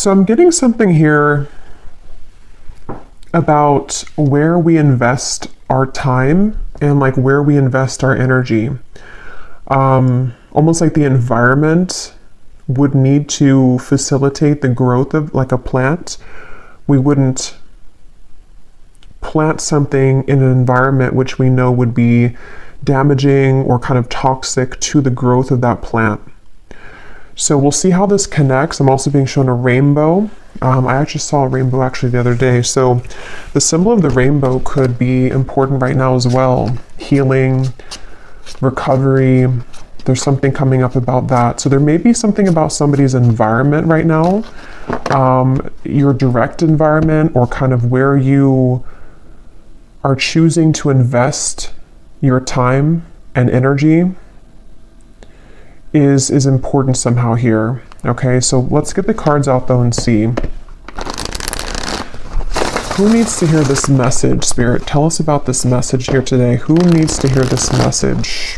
So I'm getting something here about where we invest our time and like where we invest our energy. Almost like the environment would need to facilitate the growth of like a plant. We wouldn't plant something in an environment which we know would be damaging or kind of toxic to the growth of that plant. So we'll see how this connects. I'm also being shown a rainbow. I actually saw a rainbow actually the other day. So the symbol of the rainbow could be important right now as well. Healing, recovery. There's something coming up about that. So there may be something about somebody's environment right now, your direct environment, or kind of where you are choosing to invest your time and energy is important somehow here. Okay, so let's get the cards out though and see. Who needs to hear this message, Spirit? Tell us about this message here today. Who needs to hear this message?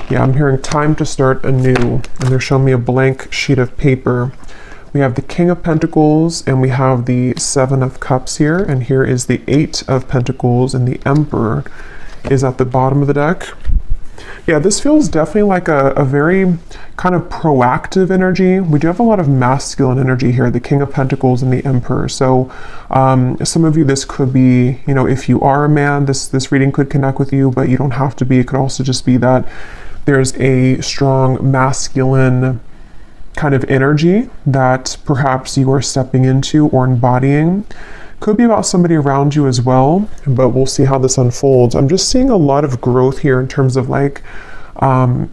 Yeah, I'm hearing time to start anew, and they're showing me a blank sheet of paper. We have the King of Pentacles, and we have the Seven of Cups here, and here is the Eight of Pentacles, and the Emperor is at the bottom of the deck. Yeah, this feels definitely like a very kind of proactive energy. We do have a lot of masculine energy here, the King of Pentacles and the Emperor. So some of you, this could be, you know, if you are a man, this reading could connect with you, but you don't have to be. It could also just be that there's a strong masculine kind of energy that perhaps you are stepping into or embodying. Could be about somebody around you as well, but we'll see how this unfolds. I'm just seeing a lot of growth here in terms of like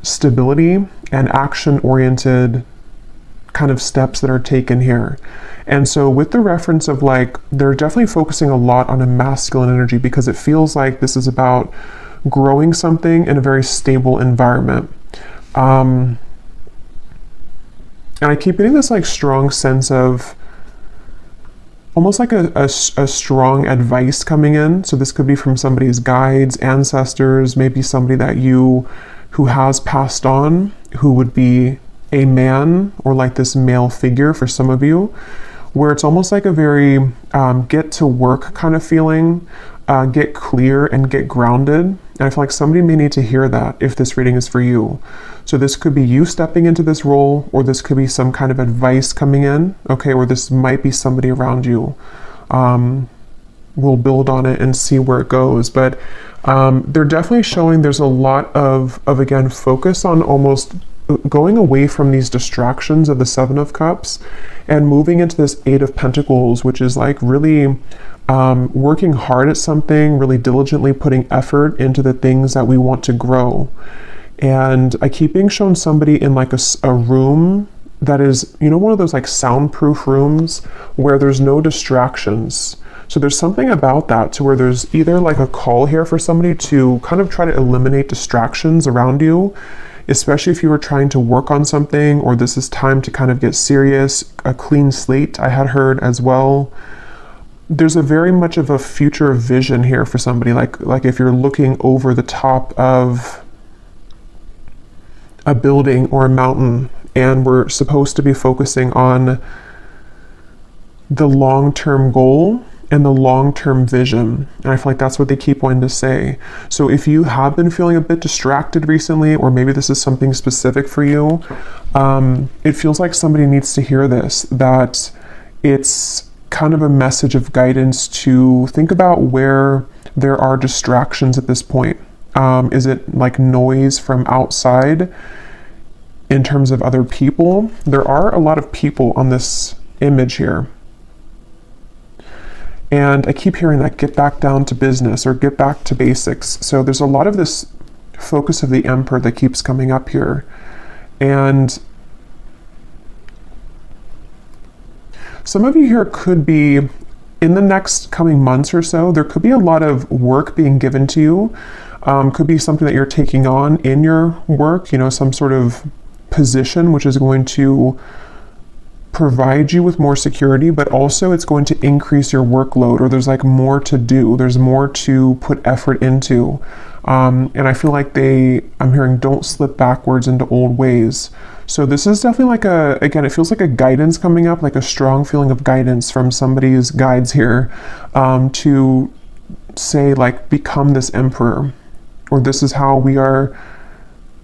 stability and action-oriented kind of steps that are taken here. And so with the reference of like, they're definitely focusing a lot on a masculine energy because it feels like this is about growing something in a very stable environment. And I keep getting this like strong sense of almost like a strong advice coming in. So this could be from somebody's guides, ancestors, maybe somebody that who has passed on, who would be a man or like this male figure for some of you, where it's almost like a very get to work kind of feeling, get clear and get grounded. And I feel like somebody may need to hear that if this reading is for you. So this could be you stepping into this role, or this could be some kind of advice coming in, okay, or this might be somebody around you. We'll build on it and see where it goes. But they're definitely showing there's a lot of again, focus on almost going away from these distractions of the Seven of Cups and moving into this Eight of Pentacles, which is like really working hard at something, really diligently putting effort into the things that we want to grow. And I keep being shown somebody in like a room that is, you know, one of those like soundproof rooms where there's no distractions. So there's something about that to where there's either like a call here for somebody to kind of try to eliminate distractions around you, especially if you were trying to work on something, or this is time to kind of get serious, a clean slate I had heard as well. There's a very much of a future vision here for somebody, like if you're looking over the top of a building or a mountain, and we're supposed to be focusing on the long-term goal and the long-term vision. And I feel like that's what they keep wanting to say. So if you have been feeling a bit distracted recently, or maybe this is something specific for you, it feels like somebody needs to hear this, that it's kind of a message of guidance to think about where there are distractions at this point. Is it like noise from outside in terms of other people? There are a lot of people on this image here. And I keep hearing that get back down to business or get back to basics. So there's a lot of this focus of the Emperor that keeps coming up here. And some of you here could be, in the next coming months or so, there could be a lot of work being given to you. Could be something that you're taking on in your work, you know, some sort of position which is going to provide you with more security, but also it's going to increase your workload, or there's like more to do. There's more to put effort into. And I feel like I'm hearing don't slip backwards into old ways. So this is definitely like again, it feels like a guidance coming up, like a strong feeling of guidance from somebody's guides here, to say like, become this emperor, or this is how we are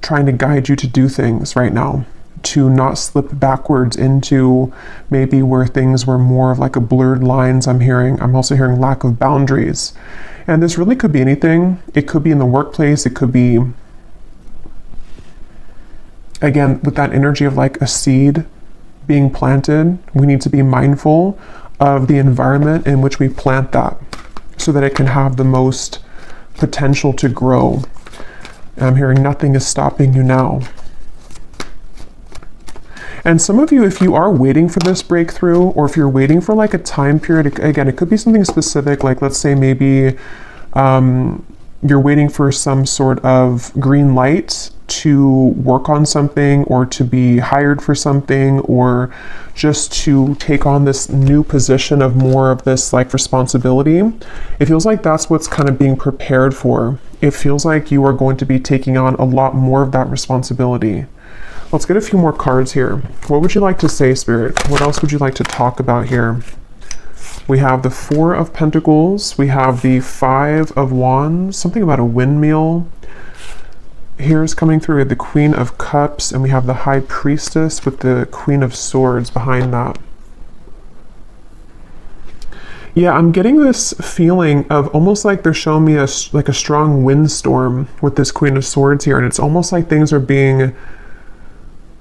trying to guide you to do things right now, to not slip backwards into maybe where things were more of like a blurred lines. I'm also hearing lack of boundaries. And this really could be anything. It could be in the workplace. It could be, again, with that energy of like a seed being planted. We need to be mindful of the environment in which we plant that, so that it can have the most potential to grow. And I'm hearing nothing is stopping you now. And some of you, if you are waiting for this breakthrough, or if you're waiting for like a time period, again, it could be something specific, like let's say maybe you're waiting for some sort of green light to work on something, or to be hired for something, or just to take on this new position of more of this like responsibility. It feels like that's what's kind of being prepared for. It feels like you are going to be taking on a lot more of that responsibility. Let's get a few more cards here. What would you like to say, Spirit? What else would you like to talk about here? We have the Four of Pentacles. We have the Five of Wands. Something about a windmill. Here's coming through the Queen of Cups, and we have the High Priestess with the Queen of Swords behind that. Yeah, I'm getting this feeling of almost like they're showing me a strong windstorm with this Queen of Swords here, and it's almost like things are being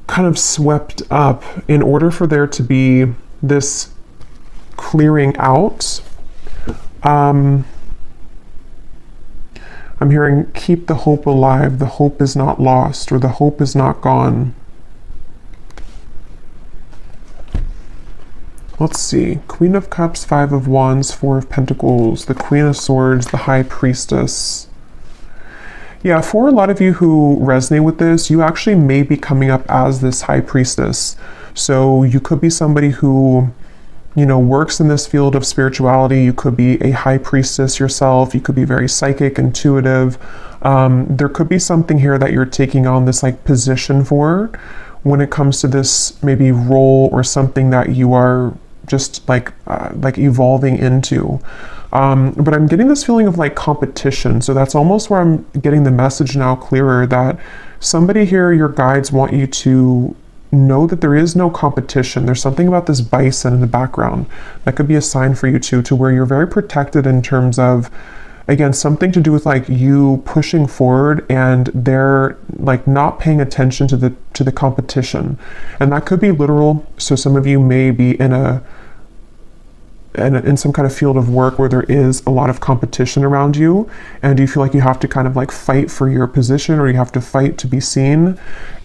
kind of swept up in order for there to be this clearing out. I'm hearing keep the hope alive, the hope is not lost, or the hope is not gone. Let's see, Queen of Cups, Five of Wands, Four of Pentacles, the Queen of Swords, the High Priestess. Yeah, for a lot of you who resonate with this, you actually may be coming up as this High Priestess. So you could be somebody who, works in this field of spirituality. You could be a High Priestess yourself. You could be very psychic, intuitive. There could be something here that you're taking on this like position for when it comes to this maybe role, or something that you are just like evolving into. But I'm getting this feeling of like competition. So that's almost where I'm getting the message now clearer, that somebody here, your guides want you to know that there is no competition. There's something about this bison in the background that could be a sign for you too, to where you're very protected in terms of, again, something to do with like you pushing forward, and they're like not paying attention to the competition. And that could be literal. So some of you may be in some kind of field of work where there is a lot of competition around you, and you feel like you have to kind of like fight for your position, or you have to fight to be seen.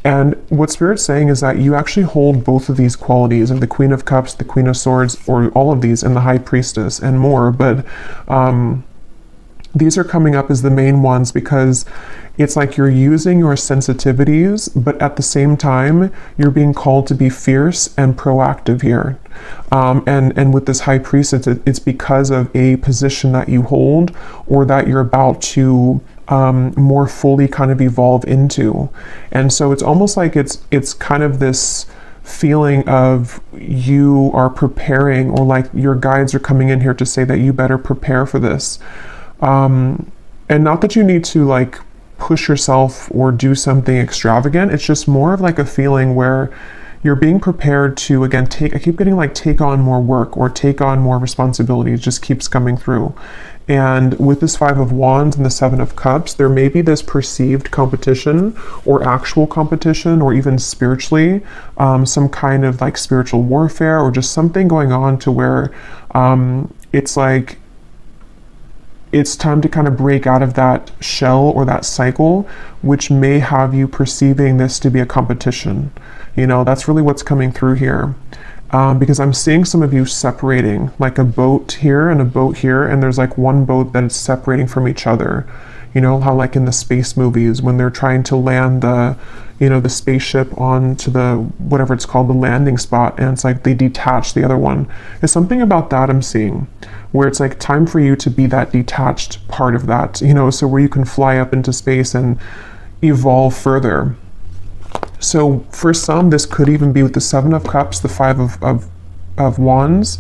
And what Spirit's saying is that you actually hold both of these qualities of the Queen of Cups, the Queen of Swords, or all of these, and the High Priestess and more. But these are coming up as the main ones because it's like you're using your sensitivities, but at the same time, you're being called to be fierce and proactive here. And with this High Priestess, it's because of a position that you hold, or that you're about to more fully kind of evolve into. And so it's almost like it's kind of this feeling of you are preparing, or like your guides are coming in here to say that you better prepare for this. And not that you need to like push yourself or do something extravagant. It's just more of like a feeling where you're being prepared to, again, I keep getting like take on more work or take on more responsibility. It just keeps coming through. And with this Five of Wands and the Seven of Cups, there may be this perceived competition or actual competition, or even spiritually, some kind of like spiritual warfare, or just something going on to where it's like, it's time to kind of break out of that shell or that cycle, which may have you perceiving this to be a competition. That's really what's coming through here. Because I'm seeing some of you separating, like a boat here and a boat here, and there's like one boat that is separating from each other. You know how like in the space movies when they're trying to land the, you know, the spaceship onto the, whatever it's called, the landing spot, and it's like they detach the other one. There's something about that I'm seeing, where it's like time for you to be that detached part of that, you know, so where you can fly up into space and evolve further. So for some, this could even be with the Seven of Cups, the Five of Wands.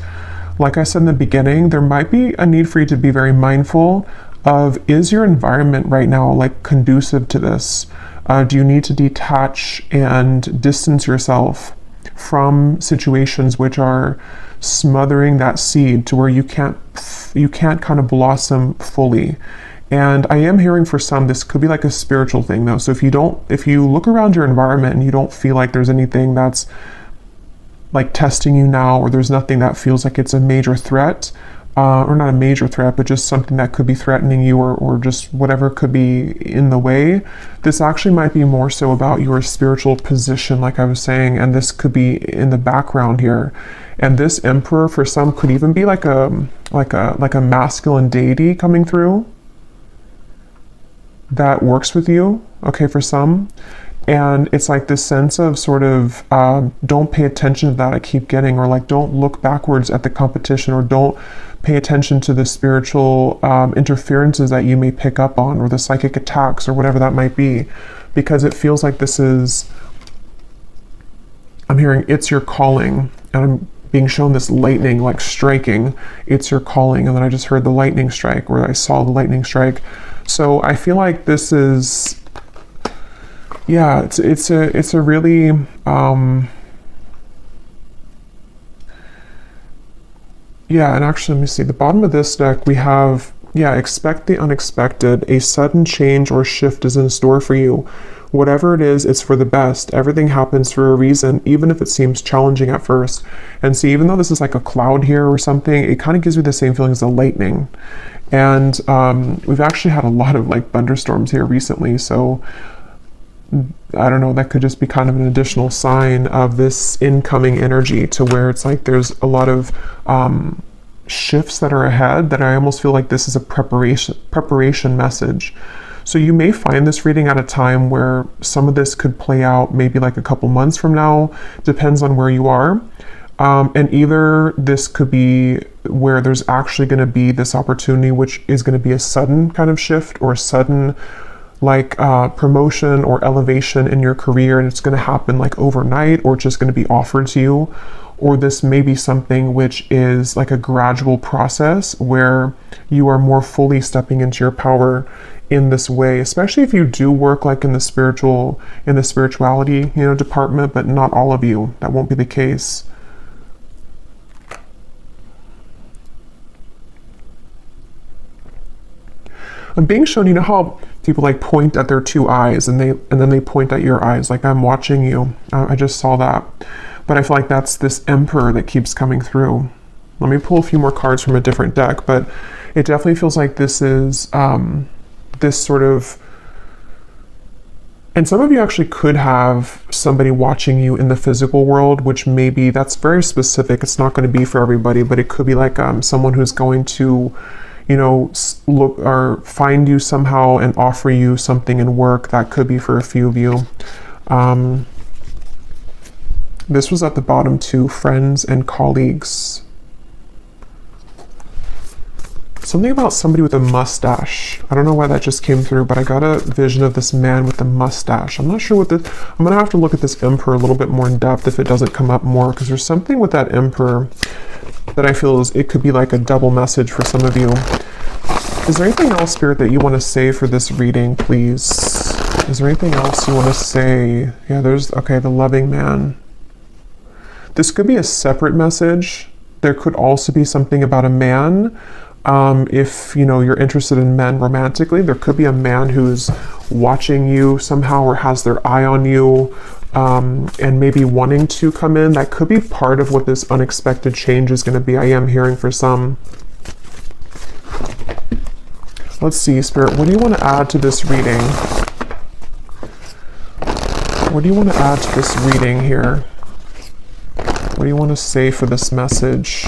Like I said in the beginning, there might be a need for you to be very mindful of, is your environment right now like conducive to this? Do you need to detach and distance yourself from situations which are smothering that seed to where you can't kind of blossom fully? And I am hearing for some, this could be like a spiritual thing though. So if you look around your environment and you don't feel like there's anything that's like testing you now, or there's nothing that feels like it's a major threat, or not a major threat, but just something that could be threatening you, or just whatever could be in the way, this actually might be more so about your spiritual position, like I was saying, and this could be in the background here. And this Emperor for some could even be like a masculine deity coming through that works with you, okay, for some. And it's like this sense of sort of, don't pay attention to that I keep getting, or like don't look backwards at the competition, or don't pay attention to the spiritual interferences that you may pick up on, or the psychic attacks, or whatever that might be, because it feels like this is, I'm hearing it's your calling, and I'm being shown this lightning like striking, it's your calling, and then I just heard the lightning strike, or I saw the lightning strike. So I feel like this is, yeah, it's a really yeah. And actually, let me see, the bottom of this deck we have, yeah, expect the unexpected. A sudden change or shift is in store for you. Whatever it is, it's for the best. Everything happens for a reason, even if it seems challenging at first. And see, even though this is like a cloud here or something, it kind of gives me the same feeling as the lightning. And we've actually had a lot of like thunderstorms here recently, so I don't know, that could just be kind of an additional sign of this incoming energy, to where it's like there's a lot of shifts that are ahead, that I almost feel like this is a preparation message. So you may find this reading at a time where some of this could play out maybe like a couple months from now, depends on where you are. And either this could be where there's actually going to be this opportunity, which is going to be a sudden kind of shift, or a sudden like promotion or elevation in your career, and it's going to happen like overnight, or it's just going to be offered to you. Or this may be something which is like a gradual process where you are more fully stepping into your power in this way, especially if you do work like in the spirituality, you know, department, but not all of you, that won't be the case. I'm being shown, you know how people like point at their two eyes, and then they point at your eyes, like I'm watching you. I just saw that. But I feel like that's this Emperor that keeps coming through. Let me pull a few more cards from a different deck, but it definitely feels like this is this sort of, and some of you actually could have somebody watching you in the physical world, which maybe that's very specific. It's not going to be for everybody, but it could be like someone who's going to, you know, look or find you somehow and offer you something in work. That could be for a few of you. This was at the bottom too, friends and colleagues. Something about somebody with a mustache. I don't know why that just came through, but I got a vision of this man with a mustache. I'm not sure what this, I'm gonna have to look at this Emperor a little bit more in depth if it doesn't come up more, because there's something with that Emperor that I feel is, it could be like a double message for some of you. Is there anything else, Spirit, that you want to say for this reading, please? Is there anything else you want to say? Yeah, there's, okay, the loving man. This could be a separate message. There could also be something about a man. If, you know, you're interested in men romantically, there could be a man who's watching you somehow, or has their eye on you, and maybe wanting to come in. That could be part of what this unexpected change is going to be. I am hearing for some. Let's see, Spirit, what do you want to add to this reading? What do you want to add to this reading here? What do you want to say for this message?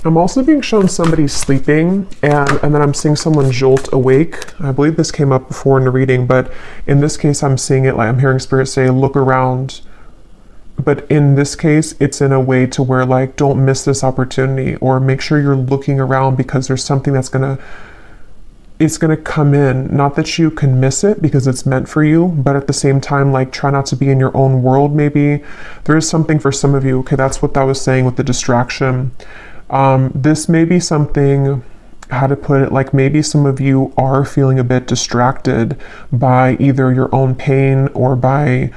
I'm also being shown somebody sleeping, and then I'm seeing someone jolt awake. I believe this came up before in the reading, but in this case, I'm seeing it like I'm hearing Spirit say, look around. But in this case, it's in a way to where like, don't miss this opportunity, or make sure you're looking around because there's something that's it's gonna come in. Not that you can miss it because it's meant for you, but at the same time, like try not to be in your own world. Maybe there is something for some of you. Okay, that's what that was saying with the distraction. This may be something, how to put it, like maybe some of you are feeling a bit distracted by either your own pain or by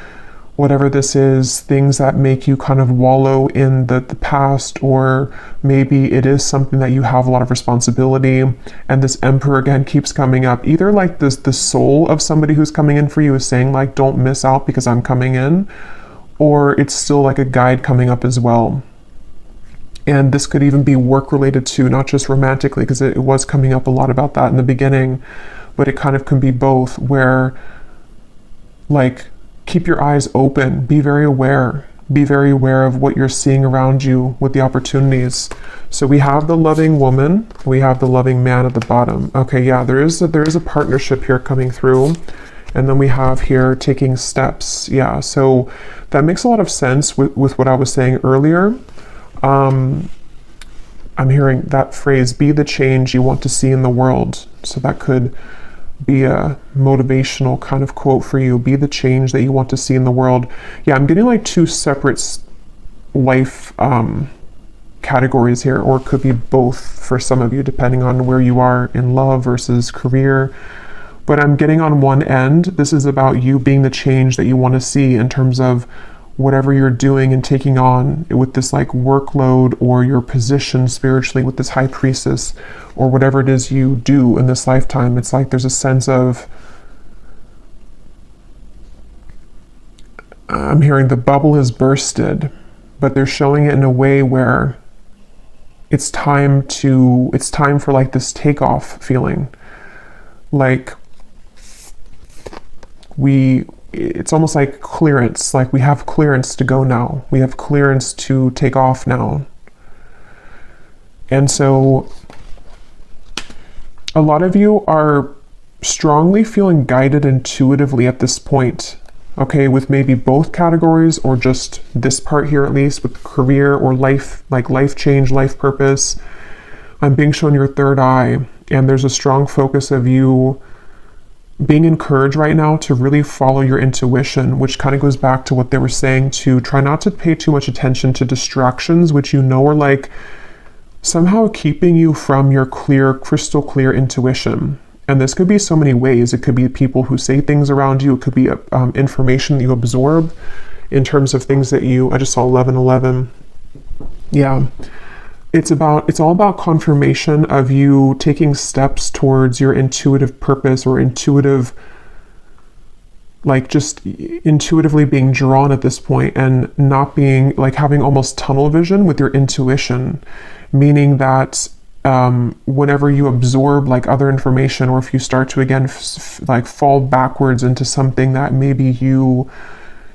whatever this is, things that make you kind of wallow in the past, or maybe it is something that you have a lot of responsibility. And this Emperor again keeps coming up. Either like this, the soul of somebody who's coming in for you is saying like, don't miss out because I'm coming in, or it's still like a guide coming up as well. And this could even be work related too, not just romantically, because it was coming up a lot about that in the beginning, but it kind of can be both, where like, keep your eyes open, be very aware of what you're seeing around you with the opportunities. So we have the loving woman, we have the loving man at the bottom. Okay, yeah, there is a partnership here coming through. And then we have here taking steps. Yeah, so that makes a lot of sense with what I was saying earlier. I'm hearing that phrase, be the change you want to see in the world. So that could be a motivational kind of quote for you. Be the change that you want to see in the world. Yeah, I'm getting like two separate life categories here, or it could be both for some of you, depending on where you are in love versus career. But I'm getting on one end, this is about you being the change that you want to see in terms of whatever you're doing and taking on with this like workload, or your position spiritually with this high priestess, or whatever it is you do in this lifetime. It's like there's a sense of, I'm hearing the bubble has bursted, but they're showing it in a way where it's time for like this takeoff feeling. Like it's almost like clearance, like we have clearance to go now. We have clearance to take off now. And so a lot of you are strongly feeling guided intuitively at this point. Okay, with maybe both categories, or just this part here at least, with career or life, like life change, life purpose. I'm being shown your third eye, and there's a strong focus of you being encouraged right now to really follow your intuition, which kind of goes back to what they were saying, to try not to pay too much attention to distractions, which you know are like somehow keeping you from your clear, crystal clear intuition. And this could be so many ways. It could be people who say things around you. It could be information that you absorb in terms of things that I just saw 1111. Yeah. It's all about confirmation of you taking steps towards your intuitive purpose, or intuitive, like just intuitively being drawn at this point, and not being like having almost tunnel vision with your intuition, meaning that whenever you absorb like other information, or if you start to again like fall backwards into something that maybe you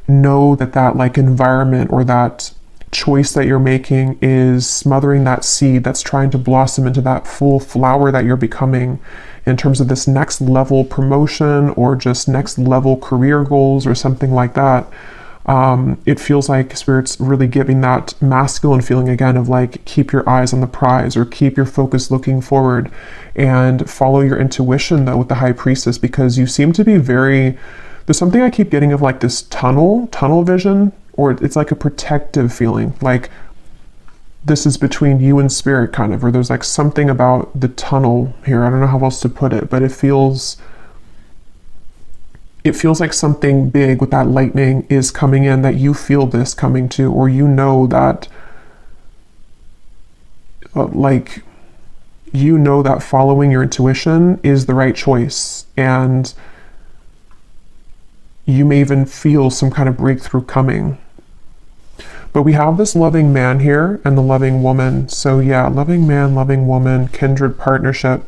know that like environment or that choice that you're making is smothering that seed that's trying to blossom into that full flower that you're becoming in terms of this next level promotion, or just next level career goals, or something like that. It feels like Spirit's really giving that masculine feeling again of like, keep your eyes on the prize, or keep your focus looking forward, and follow your intuition though with the High Priestess, because you seem to be there's something I keep getting of like this tunnel vision, or it's like a protective feeling, like this is between you and Spirit kind of, or there's like something about the tunnel here. I don't know how else to put it, but it feels like something big with that lightning is coming in, that you feel this coming to, or you know that that following your intuition is the right choice, and you may even feel some kind of breakthrough coming. But we have this loving man here and the loving woman. So yeah, loving man, loving woman, kindred partnership.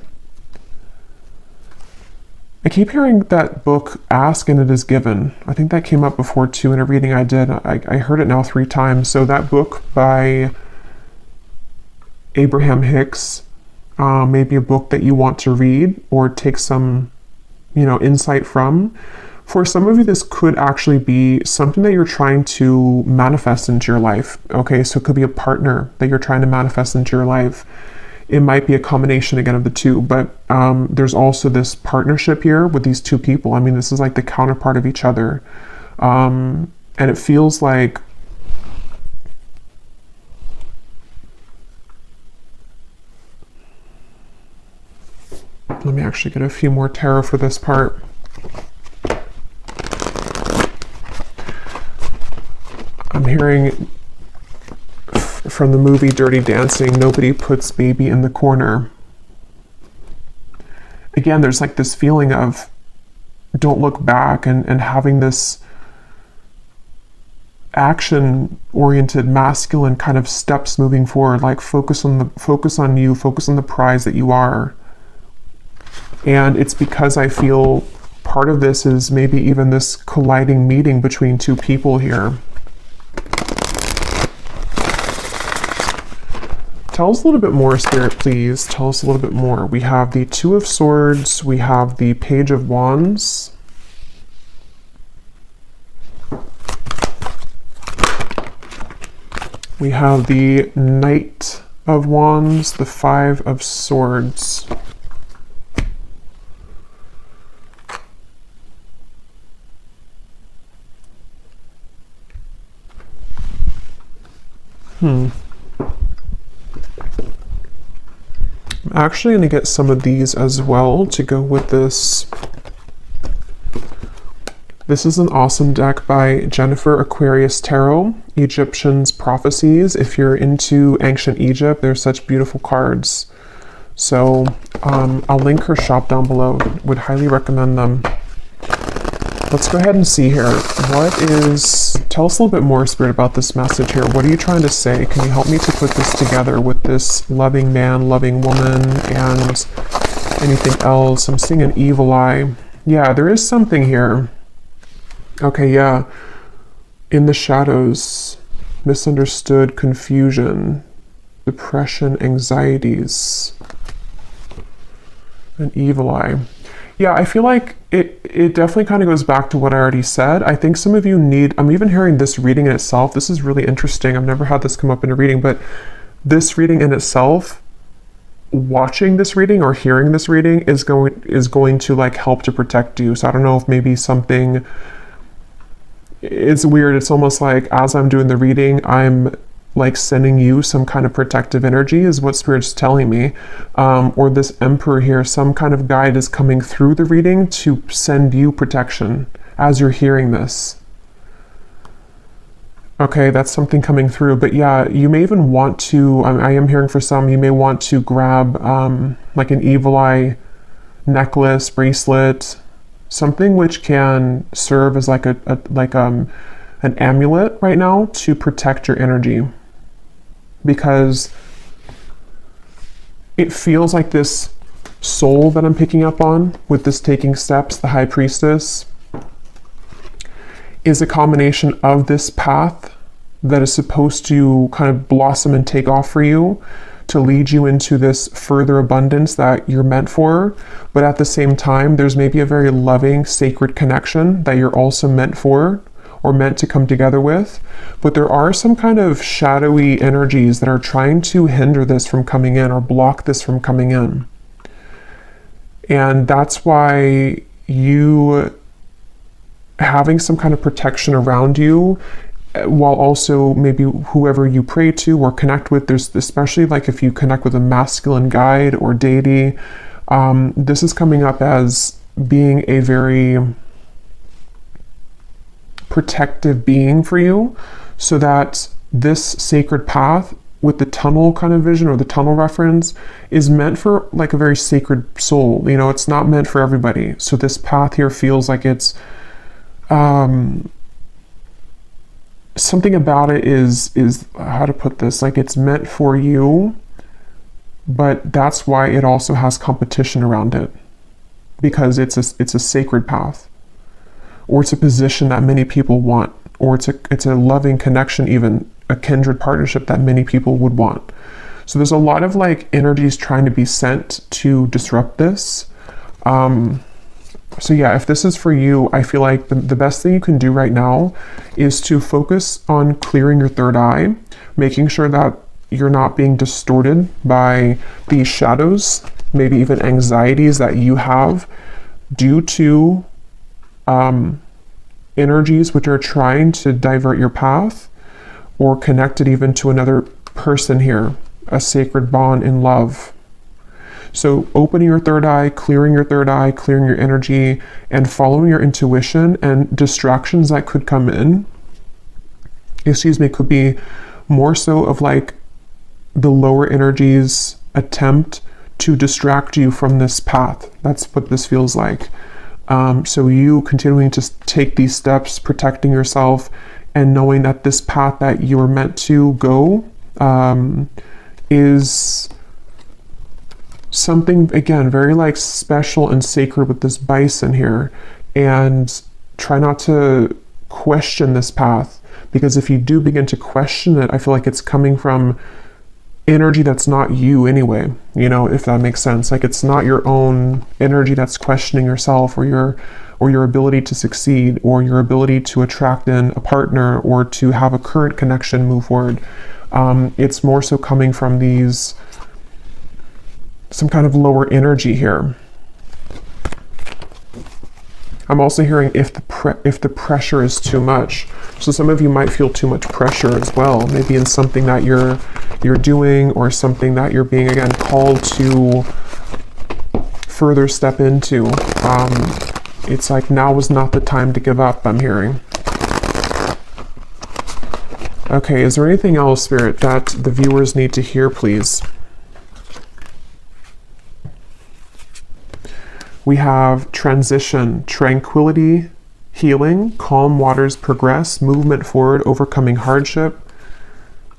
I keep hearing that book, Ask and It Is Given. I think that came up before too in a reading I did. I heard it now 3 times. So that book by Abraham Hicks, maybe a book that you want to read or take some, insight from. For some of you, this could actually be something that you're trying to manifest into your life. Okay, so it could be a partner that you're trying to manifest into your life. It might be a combination again of the two, but there's also this partnership here with these two people. I mean, this is like the counterpart of each other. And it feels like let me actually get a few more tarot for this part. I'm hearing from the movie Dirty Dancing, nobody puts baby in the corner. Again, there's like this feeling of don't look back and having this action-oriented masculine kind of steps moving forward, like focus on you, focus on the prize that you are. And it's because I feel part of this is maybe even this colliding meeting between two people here. Tell us a little bit more, Spirit, please. Tell us a little bit more. We have the Two of Swords. We have the Page of Wands. We have the Knight of Wands, the Five of Swords. I'm actually going to get some of these as well to go with this. This is an awesome deck by Jennifer Aquarius Tarot, Egyptians Prophecies. If you're into ancient Egypt, there's such beautiful cards. So I'll link her shop down below. Would highly recommend them. Let's go ahead and see here. Tell us a little bit more, Spirit, about this message here. What are you trying to say? Can you help me to put this together with this loving man, loving woman, and anything else? I'm seeing an evil eye. Yeah, there is something here. Okay, yeah. In the shadows, misunderstood, confusion, depression, anxieties, an evil eye. Yeah, I feel like it definitely kind of goes back to what I already said. I think some of you I'm even hearing this reading in itself. This is really interesting. I've never had this come up in a reading, but this reading in itself, watching this reading or hearing this reading is going to like help to protect you. So I don't know if maybe something, it's weird. It's almost like as I'm doing the reading, I'm like sending you some kind of protective energy is what Spirit's telling me. Or this Emperor here, some kind of guide is coming through the reading to send you protection as you're hearing this. Okay, that's something coming through. But yeah, you may even want to, I am hearing for some, you may want to grab like an evil eye necklace, bracelet, something which can serve as like an amulet right now to protect your energy. Because it feels like this soul that I'm picking up on with this taking steps, the High Priestess, is a combination of this path that is supposed to kind of blossom and take off for you to lead you into this further abundance that you're meant for. But at the same time, there's maybe a very loving, sacred connection that you're also meant for or meant to come together with. But there are some kind of shadowy energies that are trying to hinder this from coming in or block this from coming in. And that's why you having some kind of protection around you, while also maybe whoever you pray to or connect with, there's especially like if you connect with a masculine guide or deity, this is coming up as being a very protective being for you, so that this sacred path with the tunnel kind of vision or the tunnel reference is meant for like a very sacred soul. You know, it's not meant for everybody. So this path here feels like it's something about it is how to put this, like it's meant for you, but that's why it also has competition around it, because it's a sacred path, or it's a position that many people want, or it's a loving connection, even a kindred partnership that many people would want. So there's a lot of like energies trying to be sent to disrupt this. So yeah, if this is for you, I feel like the best thing you can do right now is to focus on clearing your third eye, making sure that you're not being distorted by these shadows, maybe even anxieties that you have due to energies which are trying to divert your path or connect it even to another person here, a sacred bond in love. So opening your third eye, clearing your energy, and following your intuition, and distractions that could come in, could be more so of like the lower energies attempt to distract you from this path. That's what this feels like. So you continuing to take these steps, protecting yourself, and knowing that this path that you are meant to go is something, again, very like special and sacred with this bison here. And try not to question this path, because if you do begin to question it, I feel like it's coming from energy that's not you anyway, you know, if that makes sense. Like it's not your own energy that's questioning yourself, or your ability to succeed, or your ability to attract in a partner, or to have a current connection move forward. It's more so coming from these some kind of lower energy here. I'm also hearing if the pressure is too much. So some of you might feel too much pressure as well, maybe in something that you're doing, or something that you're being, again, called to further step into. It's like now is not the time to give up, I'm hearing. Okay, is there anything else, Spirit, that the viewers need to hear, please? We have transition, tranquility, healing, calm waters progress, movement forward, overcoming hardship,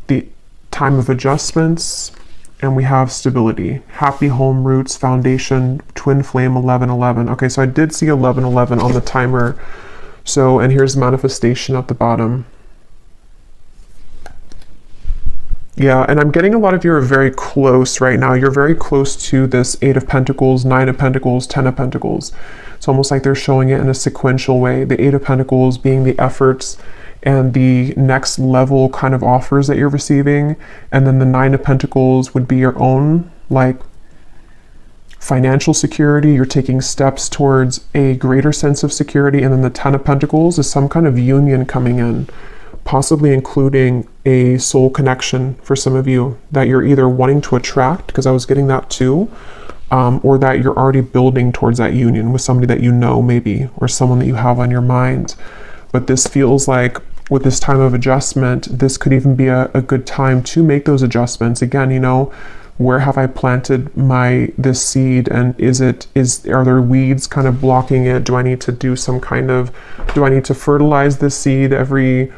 the time of adjustments, and we have stability, happy home roots, foundation, twin flame, 1111. Okay, so I did see 1111 on the timer. So, and here's manifestation at the bottom. Yeah, and I'm getting a lot of you are very close right now. You're very close to this 8 of Pentacles, 9 of Pentacles, 10 of Pentacles. It's almost like they're showing it in a sequential way. The 8 of Pentacles being the efforts and the next level kind of offers that you're receiving. And then the 9 of Pentacles would be your own, like, financial security. You're taking steps towards a greater sense of security. And then the 10 of Pentacles is some kind of union coming in, possibly including a soul connection for some of you that you're either wanting to attract, because I was getting that too, or that you're already building towards that union with somebody that you know, maybe, or someone that you have on your mind. But this feels like with this time of adjustment, this could even be a good time to make those adjustments. Again, you know, where have I planted this seed, and are there weeds kind of blocking it? Do I need to do I need to fertilize this seed every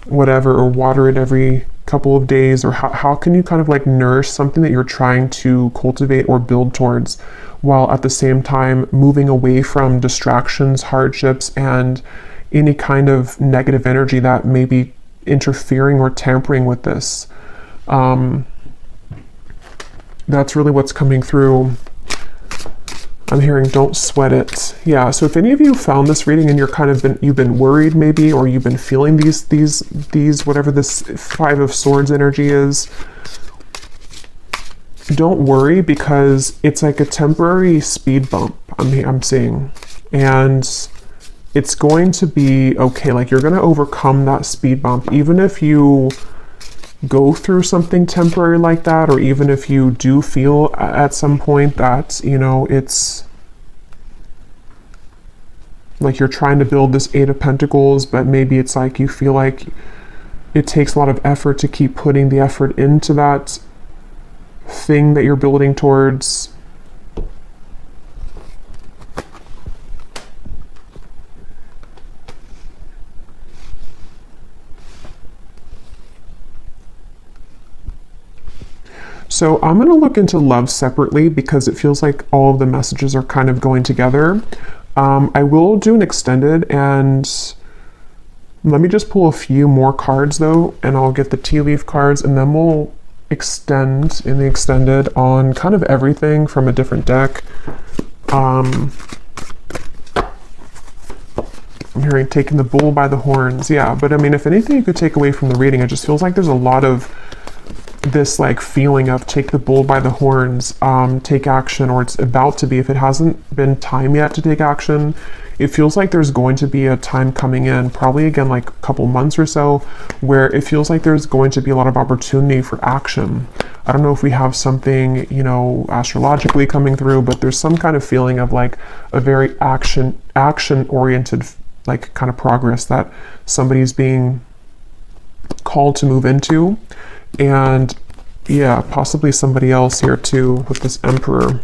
whatever, or water it every couple of days? Or how can you kind of like nourish something that you're trying to cultivate or build towards, while at the same time moving away from distractions, hardships, and any kind of negative energy that may be interfering or tampering with this. That's really what's coming through. I'm hearing don't sweat it. Yeah, so if any of you found this reading and you've been worried maybe, or you've been feeling these whatever this 5 of Swords energy is, don't worry, because it's like a temporary speed bump I'm seeing. And it's going to be okay. Like, you're going to overcome that speed bump, even if you go through something temporary like that, or even if you do feel at some point that, you know, it's like you're trying to build this 8 of Pentacles, but maybe it's like you feel like it takes a lot of effort to keep putting the effort into that thing that you're building towards. So I'm going to look into love separately, because it feels like all of the messages are kind of going together. I will do an extended, and let me just pull a few more cards though, and I'll get the tea leaf cards, and then we'll extend in the extended on kind of everything from a different deck. I'm hearing taking the bull by the horns. Yeah, but I mean, if anything you could take away from the reading, it just feels like there's a lot of this like feeling of take the bull by the horns, take action, or it's about to be. If it hasn't been time yet to take action, it feels like there's going to be a time coming in, probably again like a couple months or so, where it feels like there's going to be a lot of opportunity for action. I don't know if we have something, you know, astrologically coming through, but there's some kind of feeling of like a very action oriented like kind of progress that somebody's being called to move into. And yeah, possibly somebody else here too with this Emperor.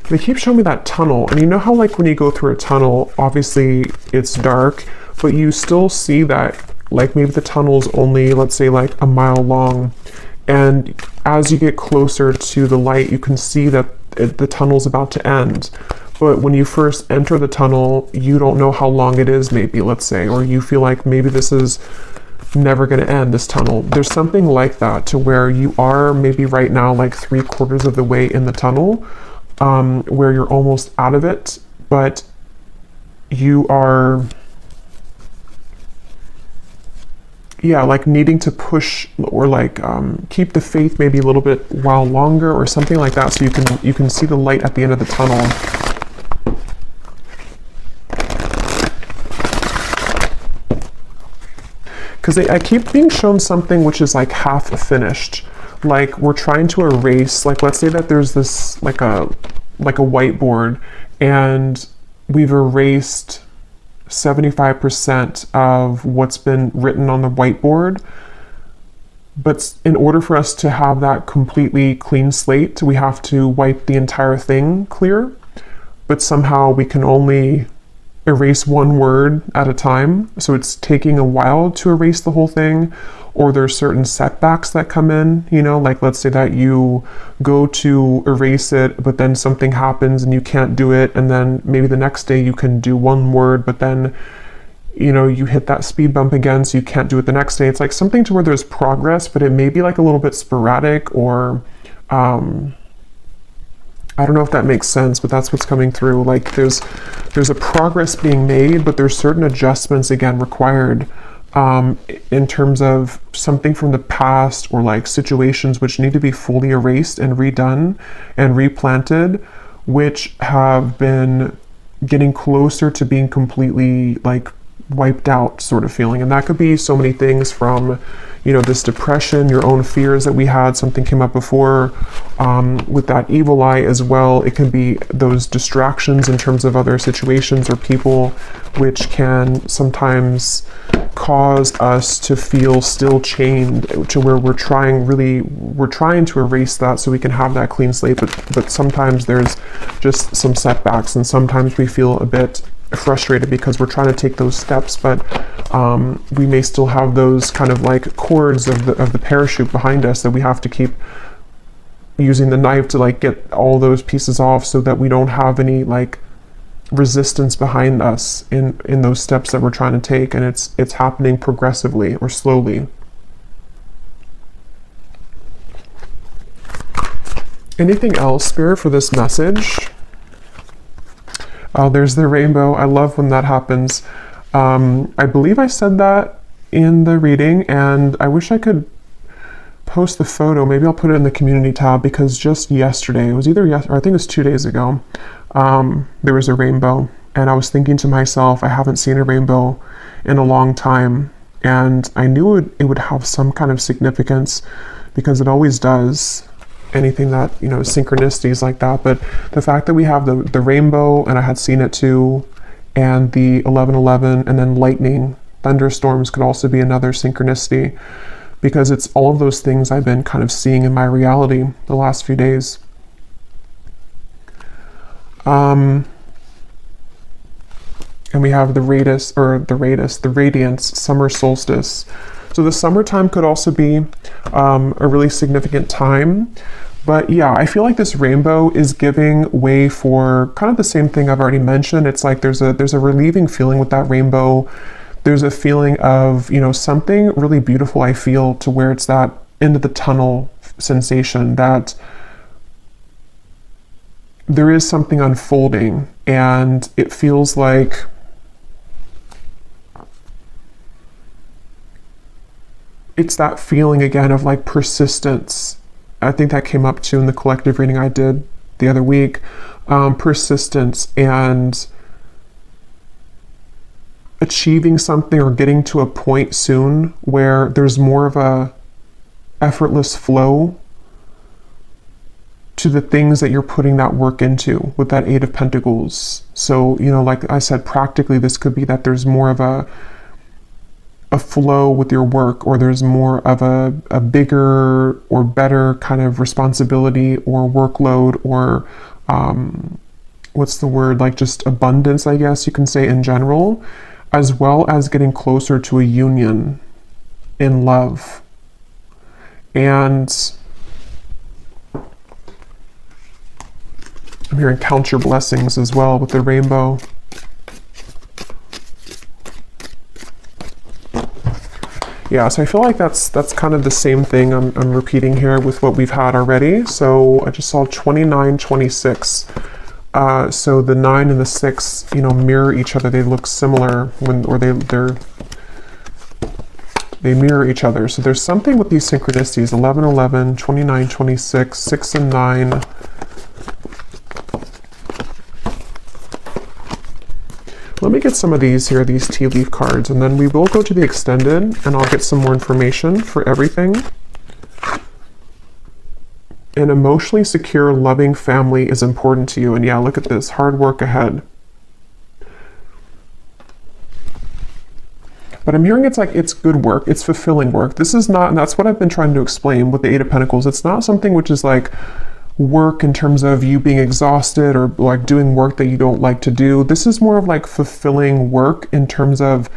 They keep showing me that tunnel, and you know how like when you go through a tunnel, obviously it's dark, but you still see that like maybe the tunnel's only, let's say, like a mile long, and as you get closer to the light, you can see that the tunnel's about to end. But when you first enter the tunnel, you don't know how long it is, maybe, let's say, or you feel like maybe this is never going to end, this tunnel. There's something like that, to where you are maybe right now like 3/4 of the way in the tunnel, where you're almost out of it, but you are, yeah, like needing to push or like keep the faith maybe a little bit while longer or something like that, so you can see the light at the end of the tunnel. Because I keep being shown something which is like half finished. Like we're trying to erase, like let's say that there's this like a whiteboard, and we've erased 75% of what's been written on the whiteboard. But in order for us to have that completely clean slate, we have to wipe the entire thing clear. But somehow we can only erase one word at a time, so it's taking a while to erase the whole thing. Or there's certain setbacks that come in, you know, like let's say that you go to erase it, but then something happens and you can't do it, and then maybe the next day you can do one word, but then, you know, you hit that speed bump again, so you can't do it the next day. It's like something to where there's progress, but it may be like a little bit sporadic, or I don't know if that makes sense, but that's what's coming through. Like there's a progress being made, but there's certain adjustments again required in terms of something from the past, or like situations which need to be fully erased and redone and replanted, which have been getting closer to being completely like wiped out sort of feeling. And that could be so many things from, you know, this depression, your own fears that we had, something came up before with that evil eye as well. It can be those distractions in terms of other situations or people, which can sometimes cause us to feel still chained, to where we're trying to erase that so we can have that clean slate, but sometimes there's just some setbacks, and sometimes we feel a bit frustrated because we're trying to take those steps, but we may still have those kind of like cords of the parachute behind us that we have to keep using the knife to like get all those pieces off, so that we don't have any like resistance behind us in those steps that we're trying to take. And it's happening progressively or slowly. Anything else, Spirit, for this message? Oh, there's the rainbow. I love when that happens. I believe I said that in the reading, and I wish I could post the photo. Maybe I'll put it in the community tab, because just yesterday, it was either yesterday, or I think it was 2 days ago, there was a rainbow, and I was thinking to myself, I haven't seen a rainbow in a long time, and I knew it would have some kind of significance, because it always does. Anything that, you know, synchronicities like that. But the fact that we have the rainbow, and I had seen it too, and the 11:11, and then lightning, thunderstorms could also be another synchronicity, because it's all of those things I've been kind of seeing in my reality the last few days. And we have the radiance, summer solstice. So the summertime could also be a really significant time. But yeah, I feel like this rainbow is giving way for kind of the same thing I've already mentioned. It's like there's a relieving feeling with that rainbow. There's a feeling of, you know, something really beautiful, I feel, to where it's that end of the tunnel sensation, that there is something unfolding, and it feels like it's that feeling again of like persistence. I think that came up too in the collective reading I did the other week. Persistence and achieving something or getting to a point soon where there's more of a effortless flow to the things that you're putting that work into with that Eight of Pentacles. So, you know, like I said, practically this could be that there's more of a flow with your work, or there's more of a bigger or better kind of responsibility or workload, or what's the word, like just abundance, I guess you can say, in general, as well as getting closer to a union in love. And I'm hearing count your blessings as well with the rainbow. Yeah, so I feel like that's kind of the same thing I'm repeating here with what we've had already. So I just saw 29, 26. So the 9 and the 6, you know, mirror each other. They look similar they mirror each other. So there's something with these synchronicities: 11, 11, 29, 26, 6 and 9. Let me get some of these here, these tea leaf cards, and then we will go to the extended and I'll get some more information for everything. An emotionally secure, loving family is important to you. And yeah, look at this, hard work ahead. But I'm hearing it's like, it's good work, it's fulfilling work. This is not, and that's what I've been trying to explain with the Eight of Pentacles. It's not something which is like work in terms of you being exhausted or like doing work that you don't like to do. This is more of like fulfilling work in terms of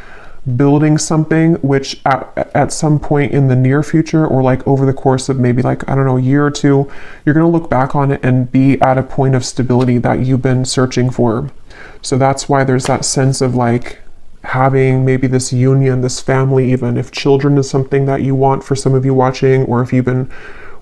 building something which at some point in the near future, or like over the course of maybe like, I don't know, a year or two, you're going to look back on it and be at a point of stability that you've been searching for. So that's why there's that sense of like having maybe this union, this family, even if children is something that you want for some of you watching, or if you've been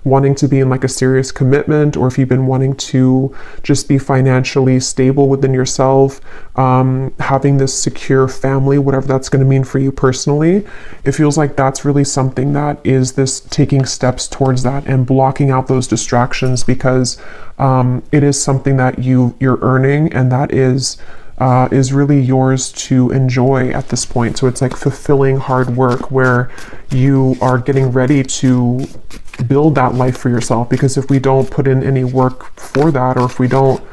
wanting to be in like a serious commitment, or if you've been wanting to just be financially stable within yourself, having this secure family, whatever that's going to mean for you personally, it feels like that's really something that is this taking steps towards that and blocking out those distractions, because it is something that you're earning, and that is really yours to enjoy at this point. So it's like fulfilling hard work where you are getting ready to build that life for yourself. Because if we don't put in any work for that, or if we don't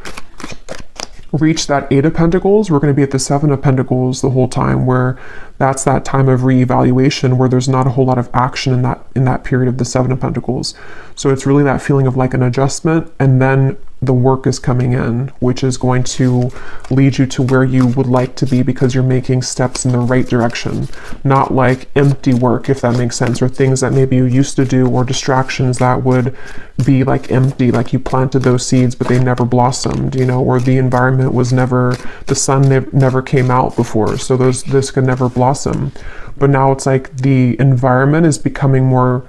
reach that Eight of Pentacles, we're going to be at the Seven of Pentacles the whole time, where that's that time of reevaluation where there's not a whole lot of action in that period of the Seven of Pentacles. So it's really that feeling of like an adjustment, and then the work is coming in, which is going to lead you to where you would like to be, because you're making steps in the right direction, not like empty work, if that makes sense, or things that maybe you used to do, or distractions that would be like empty, like you planted those seeds but they never blossomed, you know, or the environment was never, the sun never came out before, so this could never blossom. But now it's like the environment is becoming more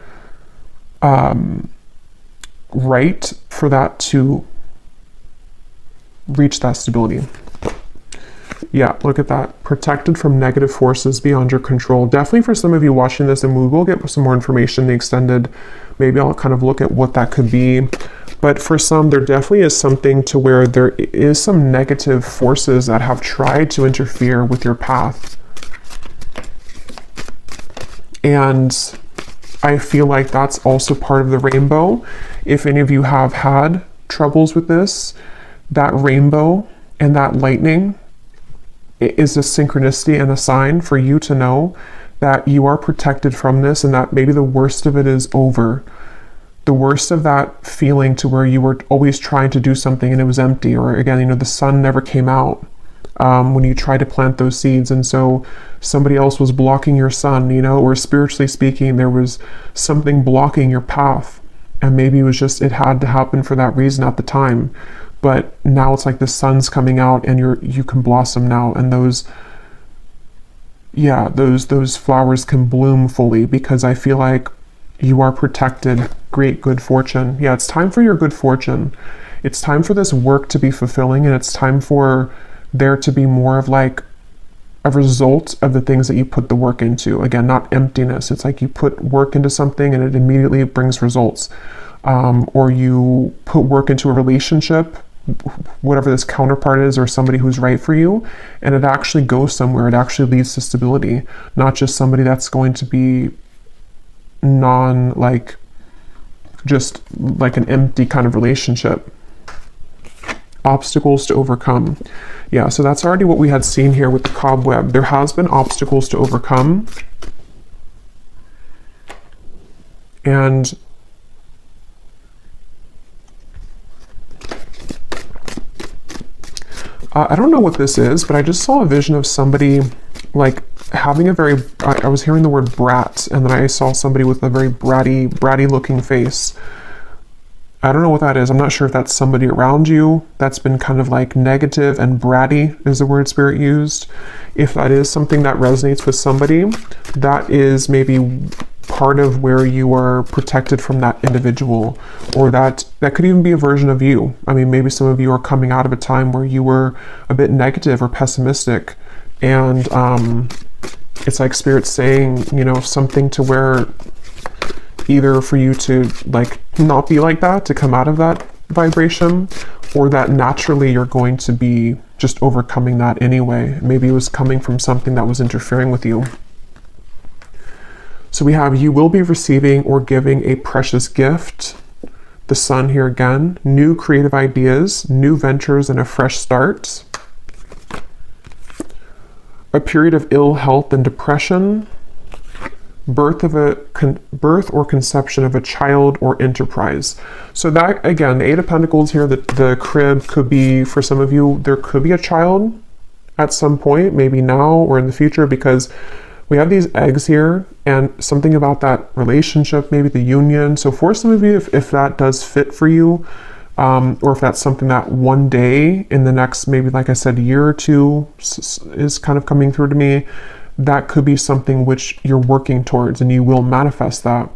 right for that to reach that stability. Yeah, look at that. Protected from negative forces beyond your control. Definitely for some of you watching this, and we will get some more information in the extended. Maybe I'll kind of look at what that could be. But for some, there definitely is something to where there is some negative forces that have tried to interfere with your path. And I feel like that's also part of the rainbow. If any of you have had troubles with this, that rainbow and that lightning is a synchronicity and a sign for you to know that you are protected from this, and that maybe the worst of it is over. The worst of that feeling to where you were always trying to do something and it was empty, or again, you know, the sun never came out when you tried to plant those seeds, and so somebody else was blocking your sun, you know, or spiritually speaking, there was something blocking your path. And maybe it was just, it had to happen for that reason at the time. But now it's like the sun's coming out and you can blossom now. And those flowers can bloom fully, because I feel like you are protected. Great good fortune. Yeah, it's time for your good fortune. It's time for this work to be fulfilling, and it's time for there to be more of like a result of the things that you put the work into. Again, not emptiness. It's like you put work into something and it immediately brings results. Or you put work into a relationship, whatever this counterpart is, or somebody who's right for you, and it actually goes somewhere. It actually leads to stability, not just somebody that's going to be just like an empty kind of relationship. Obstacles to overcome. Yeah, so that's already what we had seen here with the cobweb. There has been obstacles to overcome. And I don't know what this is, but I just saw a vision of somebody like having a very, I was hearing the word brat, and then I saw somebody with a very bratty looking face. I don't know what that is. I'm not sure if that's somebody around you that's been kind of like negative, and bratty is the word Spirit used. If that is something that resonates with somebody, that is maybe part of where you are protected from that individual, or that could even be a version of you. I mean, maybe some of you are coming out of a time where you were a bit negative or pessimistic, and it's like Spirit saying, you know, something to where either for you to like not be like that, to come out of that vibration, or that naturally you're going to be just overcoming that anyway. Maybe it was coming from something that was interfering with you. So we have, you will be receiving or giving a precious gift. The sun here again, new creative ideas, new ventures, and a fresh start. A period of ill health and depression. Birth or conception of a child or enterprise. So that, again, the Eight of Pentacles here, the crib could be, for some of you, there could be a child at some point, maybe now or in the future, because we have these eggs here and something about that relationship, maybe the union. So for some of you, if that does fit for you, or if that's something that one day in the next, maybe like I said, year or two is kind of coming through to me, that could be something which you're working towards, and you will manifest that.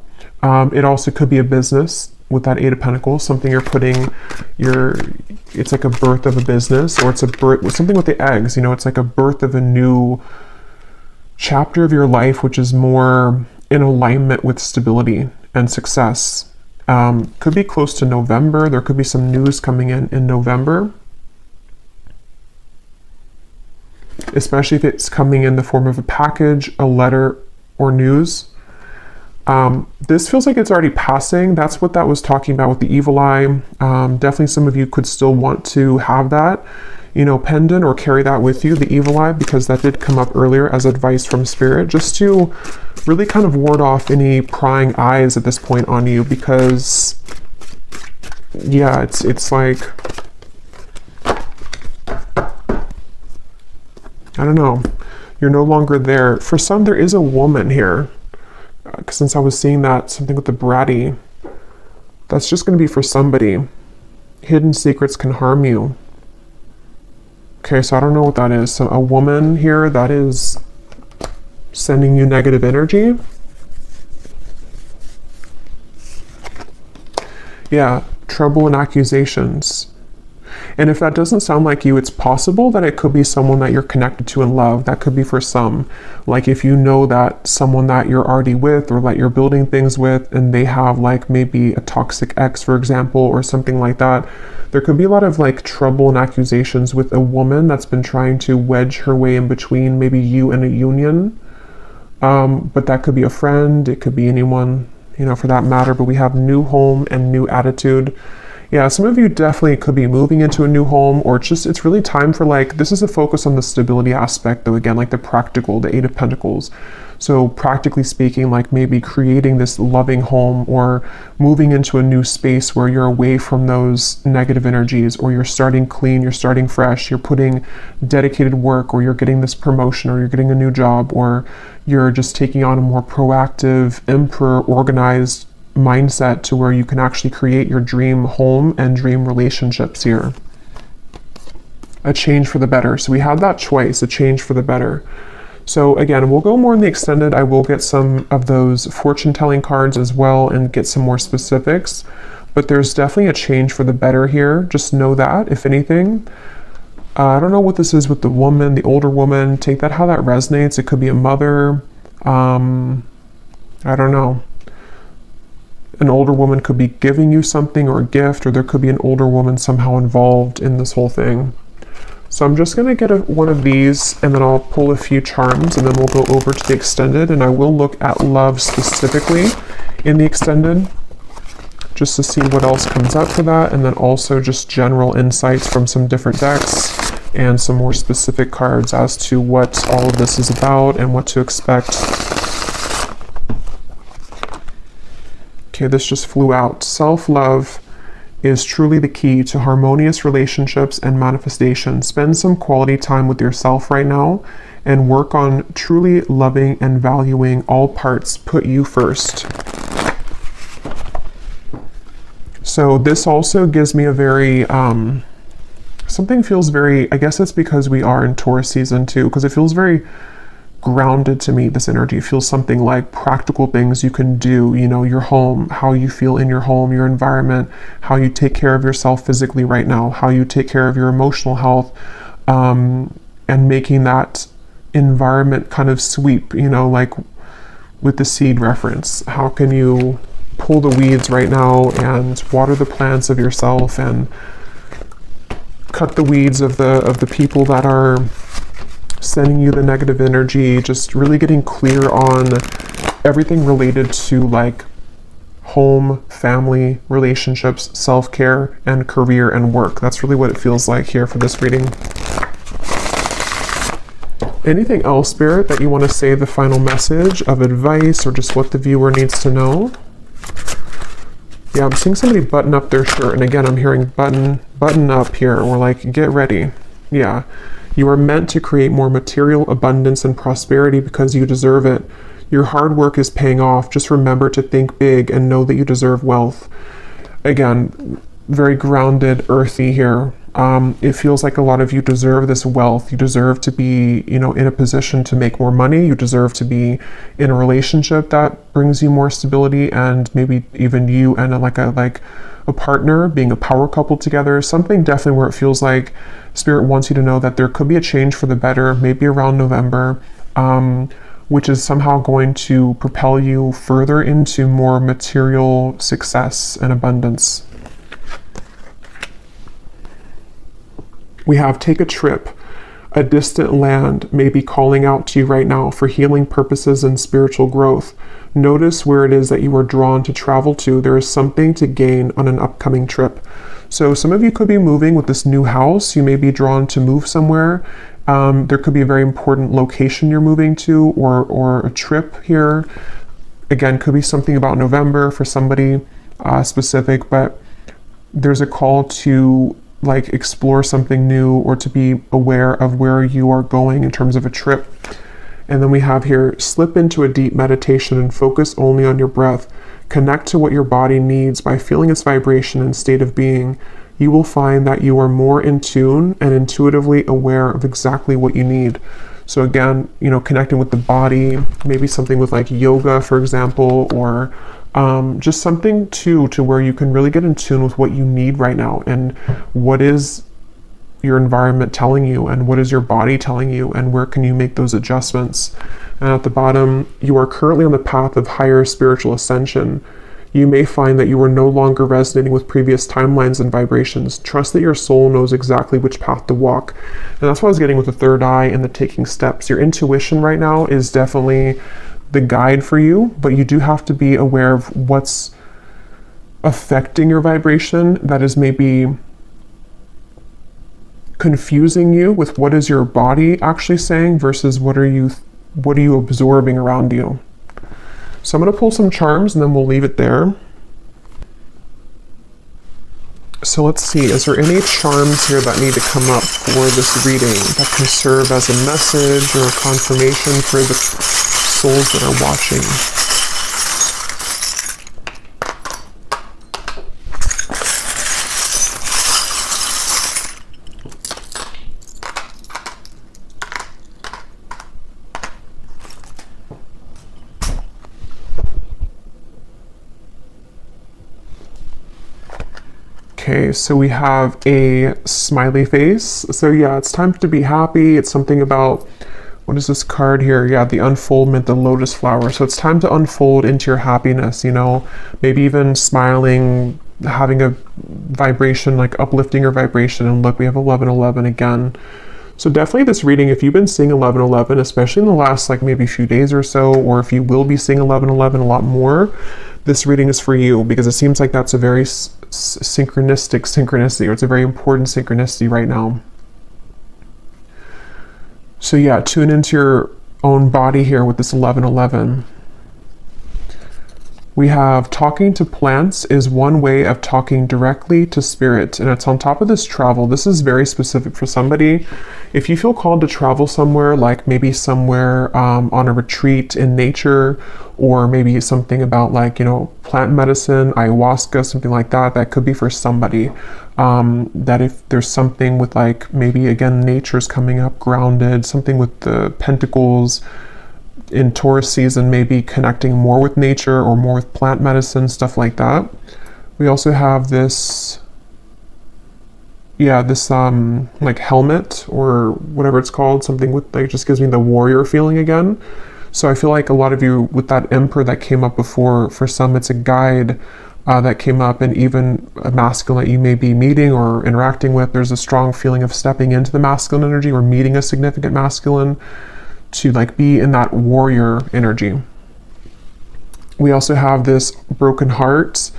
It also could be a business with that Eight of Pentacles, something you're putting it's like a birth of a business, or it's a birth, something with the eggs, you know, it's like a birth of a new chapter of your life, which is more in alignment with stability and success. Could be close to November. There could be some news coming in November, especially if it's coming in the form of a package, a letter, or news. This feels like it's already passing. That's what that was talking about with the evil eye. Definitely some of you could still want to have that, you know, pendant or carry that with you, the evil eye, because that did come up earlier as advice from Spirit, just to really kind of ward off any prying eyes at this point on you, because yeah, it's like, I don't know, you're no longer there. For some, there is a woman here. Since I was seeing that, something with the bratty, that's just going to be for somebody. Hidden secrets can harm you. Okay, so I don't know what that is. So a woman here that is sending you negative energy. Yeah, trouble and accusations. And if that doesn't sound like you, it's possible that it could be someone that you're connected to in love. That could be for some. Like if you know that someone that you're already with, or that you're building things with, and they have like maybe a toxic ex, for example, or something like that, there could be a lot of like trouble and accusations with a woman that's been trying to wedge her way in between maybe you and a union. But that could be a friend, it could be anyone, you know, for that matter. But we have new home and new attitude. Yeah, some of you definitely could be moving into a new home, or it's really time for, like, this is a focus on the stability aspect, though, again, like the practical, the Eight of Pentacles. So practically speaking, like maybe creating this loving home, or moving into a new space where you're away from those negative energies, or you're starting clean, you're starting fresh, you're putting dedicated work, or you're getting this promotion, or you're getting a new job, or you're just taking on a more proactive, emperor, organized mindset to where you can actually create your dream home and dream relationships here. A change for the better. So we had that choice, a change for the better. So again, we'll go more in the extended. I will get some of those fortune telling cards as well and get some more specifics, but there's definitely a change for the better here. Just know that, if anything. I don't know what this is with the woman, the older woman. Take that how that resonates. It could be a mother. I don't know. An older woman could be giving you something or a gift, or there could be an older woman somehow involved in this whole thing. So I'm just going to get one of these, and then I'll pull a few charms, and then we'll go over to the extended, and I will look at love specifically in the extended, just to see what else comes up for that, and then also just general insights from some different decks, and some more specific cards as to what all of this is about and what to expect. Okay, this just flew out. Self-love is truly the key to harmonious relationships and manifestation. Spend some quality time with yourself right now and work on truly loving and valuing all parts. Put you first. So this also gives me a very, something feels very, I guess it's because we are in Taurus season too, because it feels very grounded to me, this energy. It feels something like practical things you can do, you know, your home, how you feel in your home, your environment, how you take care of yourself physically right now, how you take care of your emotional health, and making that environment kind of sweep, you know, like with the seed reference. How can you pull the weeds right now and water the plants of yourself and cut the weeds of the people that are sending you the negative energy, just really getting clear on everything related to like home, family, relationships, self-care, and career and work. That's really what it feels like here for this reading. Anything else, Spirit, that you want to say, the final message of advice or just what the viewer needs to know? Yeah, I'm seeing somebody button up their shirt, and again, I'm hearing button up here, or like get ready. Yeah. You are meant to create more material abundance and prosperity because you deserve it. Your hard work is paying off. Just remember to think big and know that you deserve wealth. Again, very grounded, earthy here. It feels like a lot of you deserve this wealth. You deserve to be, you know, in a position to make more money. You deserve to be in a relationship that brings you more stability, and maybe even you and a partner being a power couple together. Something definitely where it feels like Spirit wants you to know that there could be a change for the better, maybe around November, which is somehow going to propel you further into more material success and abundance. We have take a trip. A distant land may be calling out to you right now for healing purposes and spiritual growth. Notice where it is that you are drawn to travel to. There is something to gain on an upcoming trip. So some of you could be moving with this new house. You may be drawn to move somewhere. There could be a very important location you're moving to, or a trip here. Again, could be something about November for somebody specific, but there's a call to like explore something new or to be aware of where you are going in terms of a trip. And then we have here, slip into a deep meditation and focus only on your breath. Connect to what your body needs by feeling its vibration and state of being. You will find that you are more in tune and intuitively aware of exactly what you need. So again, you know, connecting with the body, maybe something with like yoga, for example, or just something to where you can really get in tune with what you need right now, and what is your environment telling you, and what is your body telling you, and where can you make those adjustments. And at the bottom, you are currently on the path of higher spiritual ascension. You may find that you are no longer resonating with previous timelines and vibrations. Trust that your soul knows exactly which path to walk. And that's what I was getting with the third eye and the taking steps. Your intuition right now is definitely the guide for you, but you do have to be aware of what's affecting your vibration that is maybe confusing you with what is your body actually saying versus what are you absorbing around you. So I'm going to pull some charms and then we'll leave it there. So let's see, is there any charms here that need to come up for this reading that can serve as a message or a confirmation for the souls that are watching? Okay, so we have a smiley face. So yeah, it's time to be happy. It's something about, what is this card here? Yeah, the unfoldment, the lotus flower. So it's time to unfold into your happiness, you know, maybe even smiling, having a vibration, like uplifting your vibration. And look, we have 1111 again. So definitely this reading, if you've been seeing 1111, especially in the last like maybe few days or so, or if you will be seeing 1111 a lot more, this reading is for you, because it seems like that's a very synchronicity, or it's a very important synchronicity right now. So yeah, tune into your own body here with this 1111. We have talking to plants is one way of talking directly to spirit, and it's on top of this travel. This is very specific for somebody. If you feel called to travel somewhere, like maybe somewhere on a retreat in nature, or maybe something about like, you know, plant medicine, ayahuasca, something like that, that could be for somebody. That if there's something with like, maybe again, nature's coming up, grounded, something with the pentacles, in Taurus season, maybe connecting more with nature or more with plant medicine, stuff like that. We also have this, yeah, this like helmet or whatever it's called, something with like, just gives me the warrior feeling again. So I feel like a lot of you with that emperor that came up before, for some it's a guide that came up, and even a masculine that you may be meeting or interacting with, there's a strong feeling of stepping into the masculine energy or meeting a significant masculine, to like be in that warrior energy. We also have this broken heart.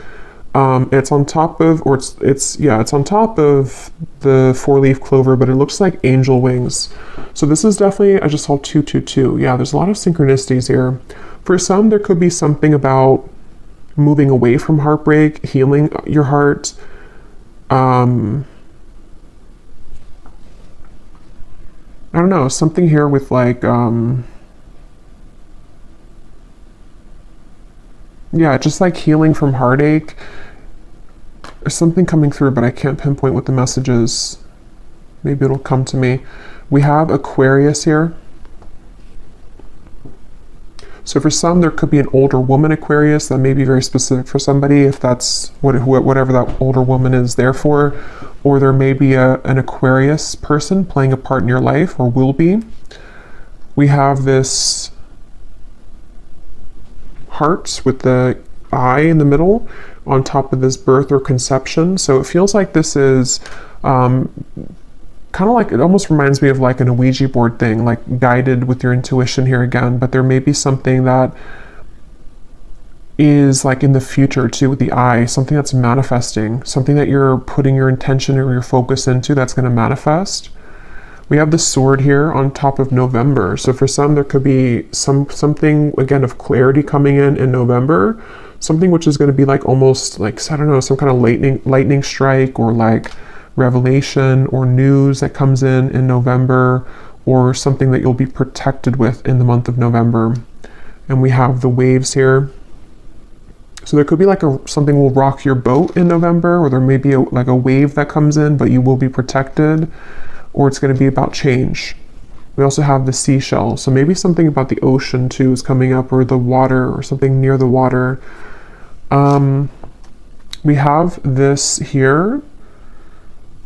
It's on top of, or it's on top of the 4-leaf clover, but it looks like angel wings. So this is definitely, I just saw 222. Yeah, there's a lot of synchronicities here. For some, there could be something about moving away from heartbreak, healing your heart. I don't know, something here with like, yeah, just like healing from heartache. There's something coming through, but I can't pinpoint what the message is. Maybe it'll come to me. We have Aquarius here. So for some, there could be an older woman Aquarius that may be very specific for somebody, if that's whatever that older woman is there for. Or there may be an Aquarius person playing a part in your life, or will be. We have this heart with the eye in the middle on top of this birth or conception. So it feels like this is kind of like, it almost reminds me of like an Ouija board thing, like guided with your intuition here again, but there may be something that is like in the future too, with the eye, something that's manifesting, something that you're putting your intention or your focus into that's going to manifest. We have the sword here on top of November. So for some, there could be something again of clarity coming in November, something which is going to be like almost like, I don't know, some kind of lightning strike, or like revelation or news that comes in November, or something that you'll be protected with in the month of November. And we have the waves here. So there could be like something will rock your boat in November, or there may be like a wave that comes in, but you will be protected, or it's going to be about change. We also have the seashell. So maybe something about the ocean too is coming up, or the water, or something near the water. We have this here,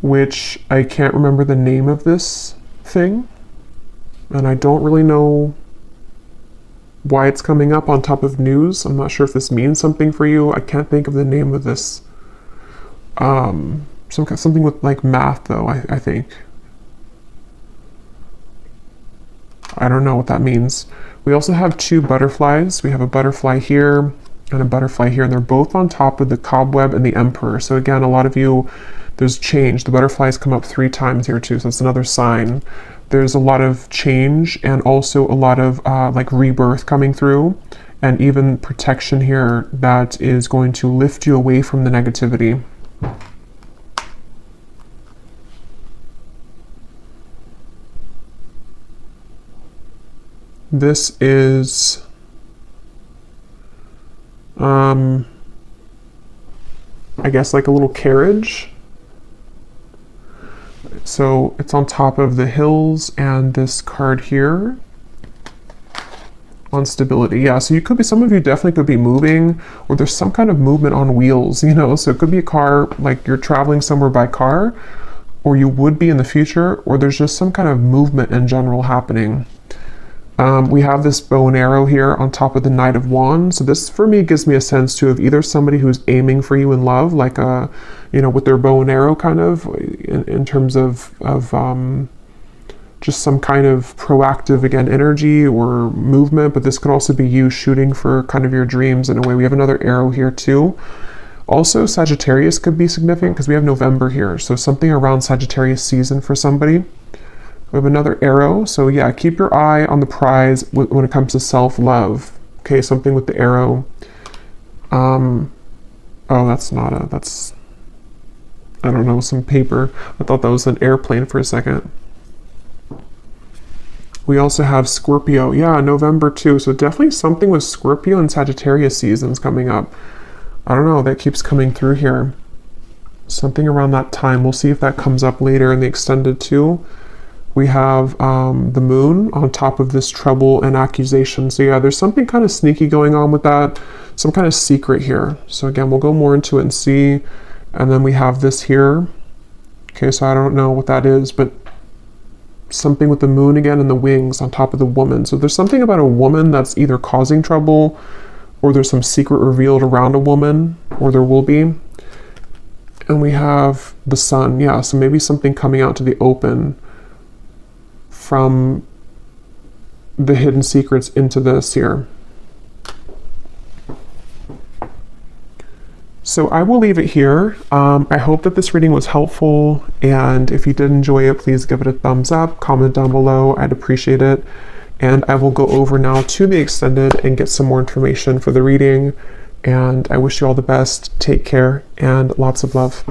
which I can't remember the name of this thing, and I don't really know why it's coming up on top of news. I'm not sure if this means something for you. I can't think of the name of this. Something with like math though, I think. I don't know what that means. We also have two butterflies. We have a butterfly here and a butterfly here, and they're both on top of the cobweb and the emperor. So again, a lot of you, there's change. The butterflies come up 3 times here too, so that's another sign. There's a lot of change, and also a lot of like rebirth coming through, and even protection here that is going to lift you away from the negativity. This is I guess like a little carriage. So it's on top of the hills and this card here. on stability. Yeah, so you could be, some of you definitely could be moving, or there's some kind of movement on wheels, you know, so it could be a car, like you're traveling somewhere by car, or you would be in the future, or there's just some kind of movement in general happening. We have this bow and arrow here on top of the Knight of Wands. So this, for me, gives me a sense too of either somebody who's aiming for you in love, like a, you know, with their bow and arrow kind of, in terms of just some kind of proactive, again, energy or movement. But this could also be you shooting for kind of your dreams in a way. We have another arrow here too. Also, Sagittarius could be significant because we have November here. So something around Sagittarius season for somebody. We have another arrow. So yeah, keep your eye on the prize when it comes to self-love. Okay, something with the arrow. Oh, that's not a, that's, I don't know, some paper. I thought that was an airplane for a second. We also have Scorpio. Yeah, November too. So definitely something with Scorpio and Sagittarius seasons coming up. I don't know, that keeps coming through here. Something around that time. We'll see if that comes up later in the extended too. We have the moon on top of this trouble and accusation. So yeah, there's something kind of sneaky going on with that. Some kind of secret here. So again, we'll go more into it and see. And then we have this here. Okay, so I don't know what that is, but something with the moon again and the wings on top of the woman. So there's something about a woman that's either causing trouble, or there's some secret revealed around a woman, or there will be. And we have the sun. Yeah, so maybe something coming out to the open from the hidden secrets into this here. So I will leave it here. I hope that this reading was helpful, and if you did enjoy it, please give it a thumbs up, comment down below, I'd appreciate it. And I will go over now to the extended and get some more information for the reading. And I wish you all the best, take care, and lots of love.